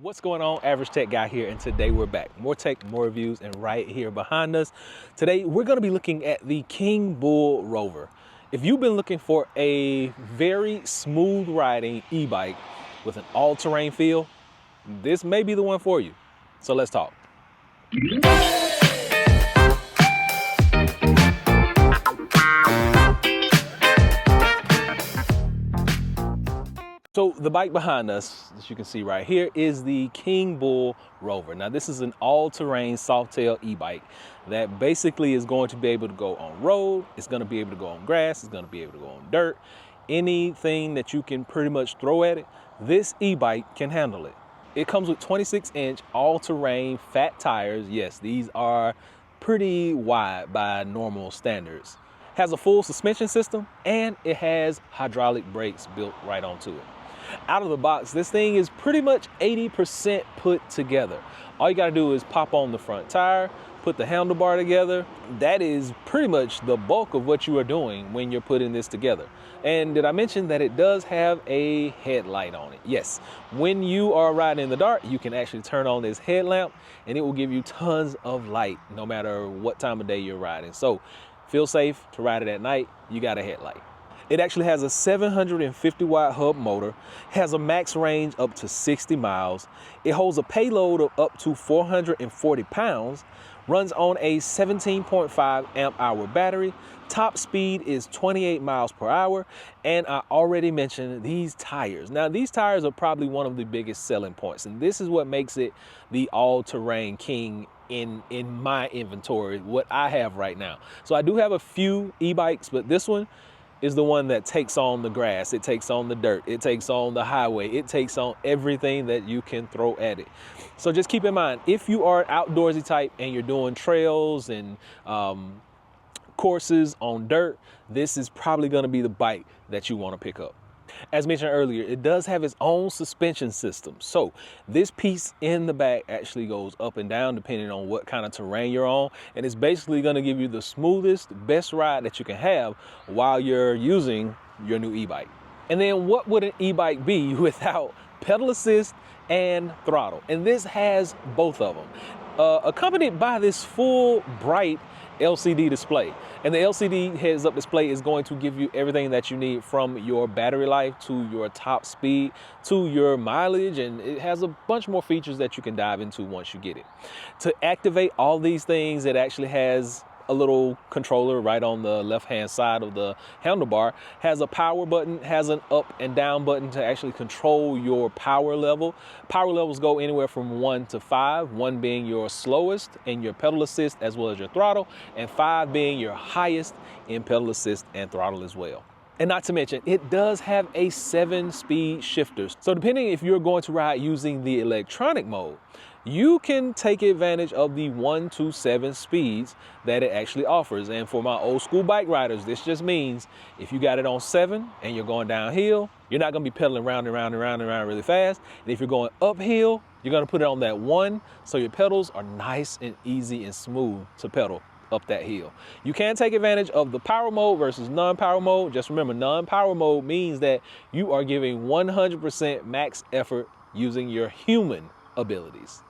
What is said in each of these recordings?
What's going on? Average Tech Guy here, and today we're back. More tech, more reviews, and right here behind us, today we're going to be looking at the Kingbull Rover. If you've been looking for a very smooth riding e-bike with an all-terrain feel, this may be the one for you. So let's talk. So the bike behind us, as you can see right here, is the Kingbull Rover. Now this is an all-terrain soft-tail e-bike that basically is going to be able to go on road, it's going to be able to go on grass, it's going to be able to go on dirt. Anything that you can pretty much throw at it, this e-bike can handle it. It comes with 26-inch all-terrain fat tires. Yes, these are pretty wide by normal standards. Has a full suspension system, and it has hydraulic brakes built right onto it. Out of the box, this thing is pretty much 80% put together. All you gotta do is pop on the front tire, put the handlebar together. That is pretty much the bulk of what you are doing when you're putting this together. And did I mention that it does have a headlight on it? Yes, when you are riding in the dark, you can actually turn on this headlamp and it will give you tons of light no matter what time of day you're riding. So feel safe to ride it at night, you got a headlight. It actually has a 750 watt hub motor, has a max range up to 60 miles. It holds a payload of up to 440 pounds, runs on a 17.5 amp hour battery. Top speed is 28 miles per hour. And I already mentioned these tires. Now these tires are probably one of the biggest selling points, and this is what makes it the all-terrain king in my inventory, what I have right now. So I do have a few e-bikes, but this one is the one that takes on the grass, it takes on the dirt, it takes on the highway, it takes on everything that you can throw at it. So just keep in mind, if you are an outdoorsy type and you're doing trails and courses on dirt, this is probably going to be the bike that you want to pick up. As mentioned earlier, it does have its own suspension system. So this piece in the back actually goes up and down depending on what kind of terrain you're on. And it's basically going to give you the smoothest, best ride that you can have while you're using your new e-bike. And then what would an e-bike be without pedal assist and throttle? And this has both of them, accompanied by this full bright LCD display. And the LCD heads-up display is going to give you everything that you need, from your battery life to your top speed to your mileage, and it has a bunch more features that you can dive into once you get it. To activate all these things, it actually has a little controller right on the left-hand side of the handlebar, has a power button, has an up and down button to actually control your power level. Power levels go anywhere from 1 to 5, 1 being your slowest in your pedal assist as well as your throttle, and 5 being your highest in pedal assist and throttle as well. And not to mention, it does have a 7-speed shifter. So depending if you're going to ride using the electronic mode, you can take advantage of the 1 to 7 speeds that it actually offers. And for my old school bike riders, this just means if you got it on 7 and you're going downhill, you're not gonna be pedaling round and round and round and round really fast. And if you're going uphill, you're gonna put it on that 1, so your pedals are nice and easy and smooth to pedal up that hill. You can take advantage of the power mode versus non-power mode. Just remember, non-power mode means that you are giving 100% max effort using your human abilities.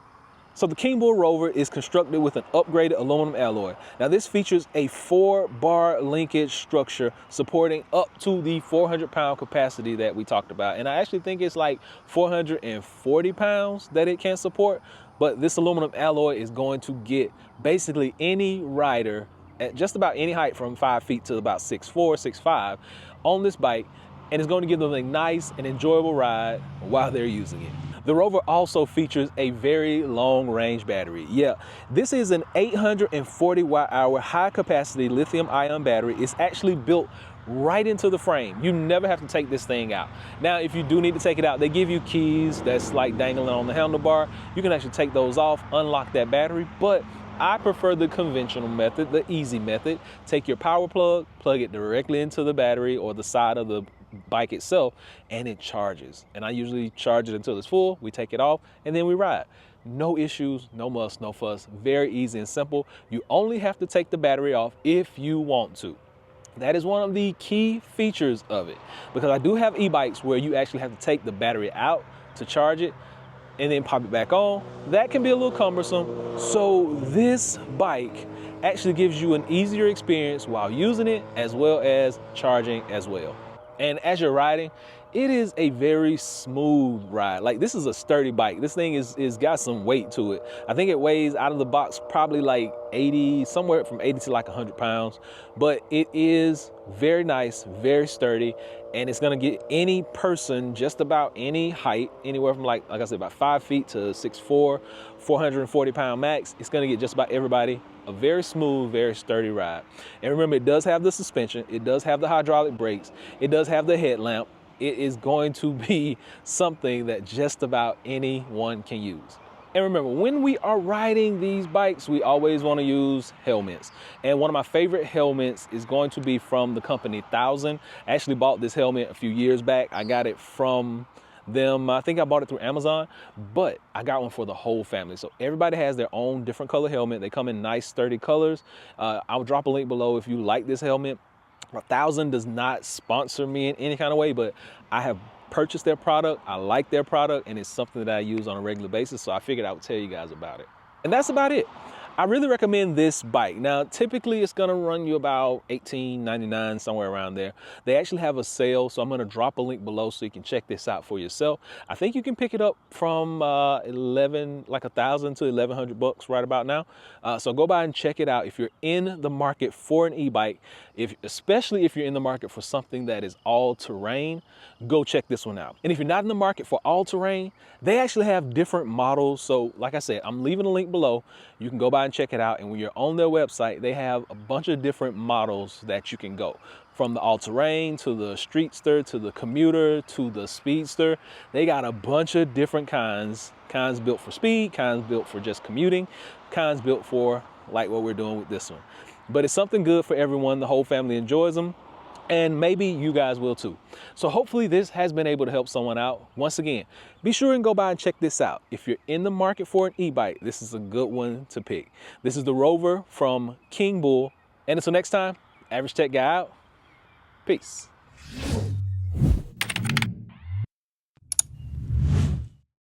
So the Kingbull Rover is constructed with an upgraded aluminum alloy. Now this features a 4-bar linkage structure supporting up to the 400-pound capacity that we talked about. And I actually think it's like 440 pounds that it can support. But this aluminum alloy is going to get basically any rider at just about any height from 5 feet to about 6'4", 6'5" on this bike, and it's going to give them a nice and enjoyable ride while they're using it. The Rover also features a very long range battery. Yeah, this is an 840 watt hour high capacity lithium ion battery. It's actually built right into the frame. You never have to take this thing out. Now, if you do need to take it out, they give you keys that's like dangling on the handlebar. You can actually take those off, unlock that battery, but I prefer the conventional method, the easy method. Take your power plug, plug it directly into the battery or the side of the bike itself, and it charges. And I usually charge it until it's full. We take it off and then we ride. No issues, no muss, no fuss. Very easy and simple. You only have to take the battery off if you want to. That is one of the key features of it, because I do have e-bikes where you actually have to take the battery out to charge it. and then pop it back on. That can be a little cumbersome. So this bike actually gives you an easier experience while using it, as well as charging as well. And as you're riding, it is a very smooth ride. Like, this is a sturdy bike. This thing is got some weight to it. I think it weighs out of the box probably like 80, somewhere from 80 to like 100 pounds. But it is very nice, very sturdy, and it's gonna get any person just about any height, anywhere from like I said, about 5 feet to 6'4", 440 pound max. It's gonna get just about everybody. A very smooth, very sturdy ride. And remember, it does have the suspension, it does have the hydraulic brakes, it does have the headlamp. It is going to be something that just about anyone can use. And remember, when we are riding these bikes, we always want to use helmets. And one of my favorite helmets is going to be from the company 1000. I actually bought this helmet a few years back. I got it from them. I think I bought it through Amazon, but I got one for the whole family. So everybody has their own different color helmet. They come in nice, sturdy colors. I'll drop a link below if you like this helmet. 1000 does not sponsor me in any kind of way, but I have purchased their product. I like their product, and it's something that I use on a regular basis. So I figured I would tell you guys about it. And that's about it. I really recommend this bike. Now, typically it's gonna run you about $18.99, somewhere around there. They actually have a sale, so I'm gonna drop a link below so you can check this out for yourself. I think you can pick it up from like 1,000 to 1,100 bucks right about now. So go by and check it out if you're in the market for an e-bike. Especially if you're in the market for something that is all-terrain, go check this one out. And if you're not in the market for all-terrain, they actually have different models. So like I said, I'm leaving a link below. You can go by and check it out. And when you're on their website, they have a bunch of different models that you can go. From the all-terrain to the streetster to the commuter to the speedster. They got a bunch of different kinds built for speed, kinds built for just commuting, kinds built for like what we're doing with this one. But it's something good for everyone. The whole family enjoys them, and maybe you guys will too. So hopefully this has been able to help someone out. Once again, be sure and go by and check this out. If you're in the market for an e-bike, this is a good one to pick. This is the Rover from Kingbull. And until next time, Average Tech Guy out. Peace.